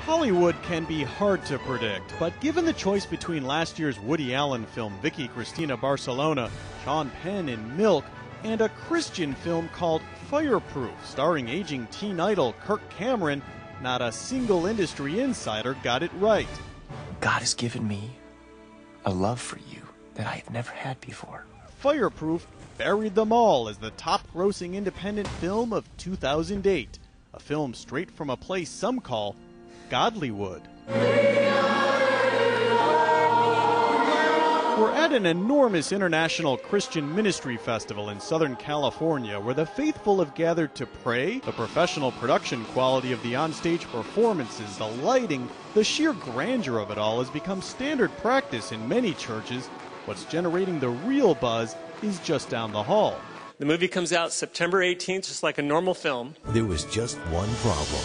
Hollywood can be hard to predict, but given the choice between last year's Woody Allen film Vicky Cristina Barcelona, Sean Penn in Milk, and a Christian film called Fireproof, starring aging teen idol Kirk Cameron, not a single industry insider got it right. God has given me a love for you that I have never had before. Fireproof buried them all as the top-grossing independent film of 2008, a film straight from a place some call Godlywood. We're at an enormous international Christian ministry festival in Southern California where the faithful have gathered to pray. The professional production quality of the onstage performances, the lighting, the sheer grandeur of it all has become standard practice in many churches. What's generating the real buzz is just down the hall. The movie comes out September 18th, just like a normal film. There was just one problem.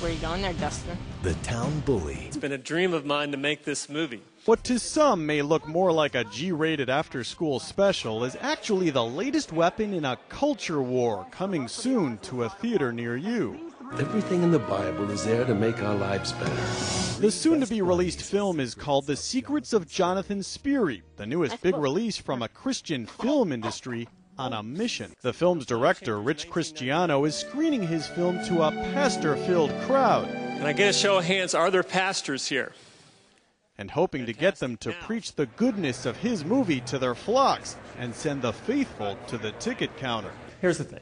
Where are you going there, Dustin? The town bully. It's been a dream of mine to make this movie. What to some may look more like a G-rated after-school special is actually the latest weapon in a culture war coming soon to a theater near you. Everything in the Bible is there to make our lives better. The soon-to-be-released film is called The Secrets of Jonathan Speary, the newest big release from a Christian film industry on a mission. The film's director, Rich Cristiano, is screening his film to a pastor-filled crowd. And I get a show of hands, are there pastors here? And hoping to get them to preach the goodness of his movie to their flocks and send the faithful to the ticket counter. Here's the thing.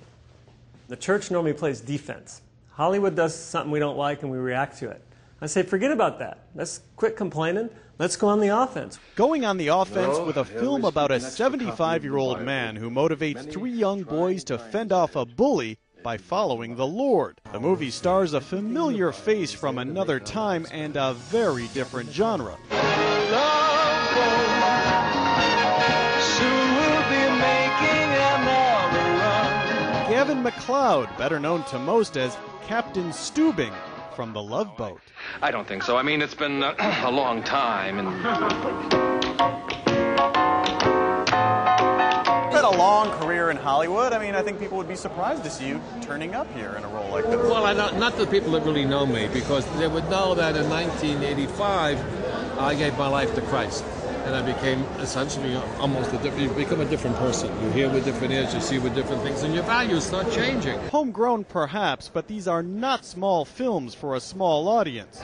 The church normally plays defense. Hollywood does something we don't like and we react to it. I say, forget about that. Let's quit complaining. Let's go on the offense. Going on the offense with a film about a 75-year-old man who motivates three young boys to fend off a bully by following the Lord. The movie stars a familiar face from another time and a very different genre. Gavin MacLeod, better known to most as Captain Steubing from The Love Boat. I don't think so. I mean, it's been a long time. Had a long career in Hollywood. I mean, I think people would be surprised to see you turning up here in a role like this. Well, not the people that really know me, because they would know that in 1985, I gave my life to Christ. And I became essentially almost you become a different person. You hear with different ears, you see with different things, and your values start changing. Homegrown perhaps, but these are not small films for a small audience.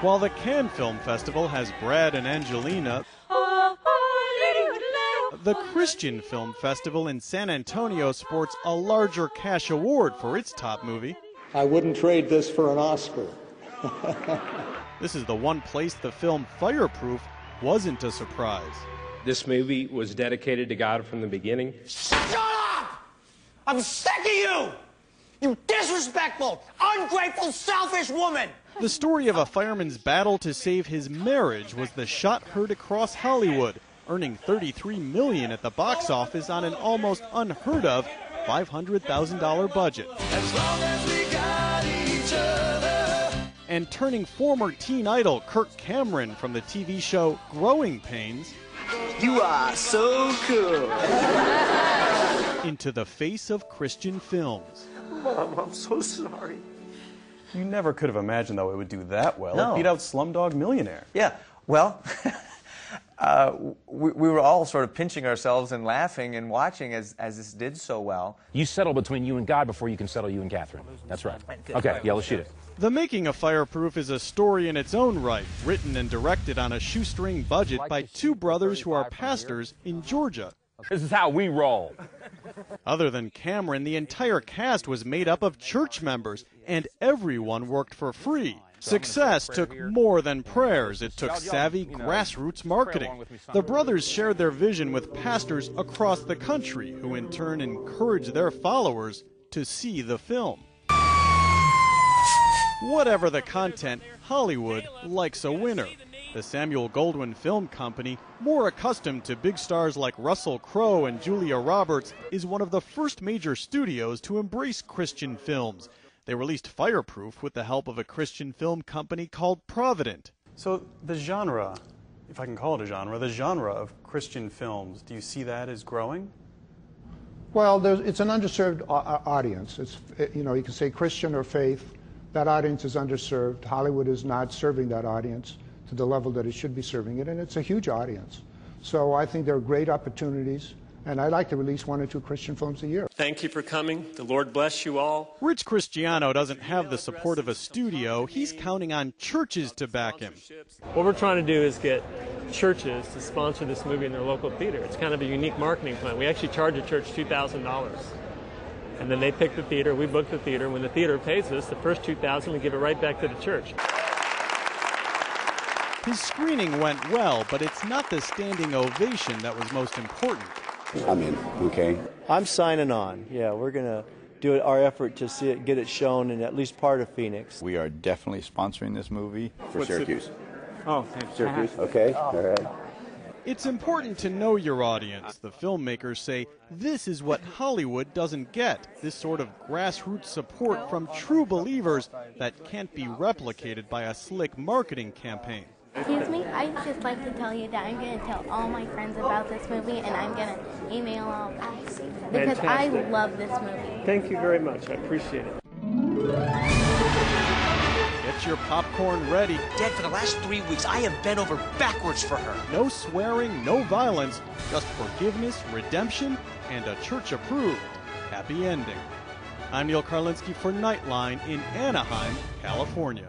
While the Cannes Film Festival has Brad and Angelina, the Christian Film Festival in San Antonio sports a larger cash award for its top movie. I wouldn't trade this for an Oscar. This is the one place the film Fireproof wasn't a surprise. This movie was dedicated to God from the beginning. Shut up! I'm sick of you! You disrespectful, ungrateful, selfish woman! The story of a fireman's battle to save his marriage was the shot heard across Hollywood, earning $33 million at the box office on an almost unheard of $500,000 budget. As long as we got each other. And turning former teen idol Kirk Cameron from the TV show Growing Pains You are so cool. into the face of Christian films. Mom, I'm so sorry. You never could have imagined, though, it would do that well. No. It beat out Slumdog Millionaire. Yeah, well, we were all sort of pinching ourselves and laughing and watching as this did so well. You settle between you and God before you can settle you and Catherine. That's right. Okay, yeah, let's shoot it. The making of Fireproof is a story in its own right, written and directed on a shoestring budget by two brothers who are pastors in Georgia. This is how we roll. Other than Cameron, the entire cast was made up of church members, and everyone worked for free. Success took more than prayers. It took savvy grassroots marketing. The brothers shared their vision with pastors across the country, who in turn encouraged their followers to see the film. Whatever the content, Hollywood likes a winner. The Samuel Goldwyn Film Company, more accustomed to big stars like Russell Crowe and Julia Roberts, is one of the first major studios to embrace Christian films. They released Fireproof with the help of a Christian film company called Provident. So the genre, if I can call it a genre, the genre of Christian films, do you see that as growing? Well, it's an underserved audience. It's, you know, you can say Christian or faith. That audience is underserved. Hollywood is not serving that audience to the level that it should be serving it, and it's a huge audience. So I think there are great opportunities, and I like to release 1 or 2 Christian films a year. Thank you for coming. The Lord bless you all. Rich Cristiano doesn't have the support of a studio. He's counting on churches to back him. What we're trying to do is get churches to sponsor this movie in their local theater. It's kind of a unique marketing plan. We actually charge a church $2,000. And then they pick the theater, we book the theater. When the theater pays us, the first $2,000, we give it right back to the church. His screening went well, but it's not the standing ovation that was most important. I'm in, okay? I'm signing on. Yeah, we're going to do our effort to see it, get it shown in at least part of Phoenix. We are definitely sponsoring this movie for Syracuse. Oh, Syracuse, okay, all right. It's important to know your audience. The filmmakers say this is what Hollywood doesn't get, this sort of grassroots support from true believers that can't be replicated by a slick marketing campaign. Excuse me, I'd just like to tell you that I'm going to tell all my friends about this movie, and I'm going to email all guys because I love this movie. Thank you very much. I appreciate it. Get your popcorn ready. Dad, for the last 3 weeks, I have bent over backwards for her. No swearing, no violence, just forgiveness, redemption, and a church-approved happy ending. I'm Neil Karlinski for Nightline in Anaheim, California.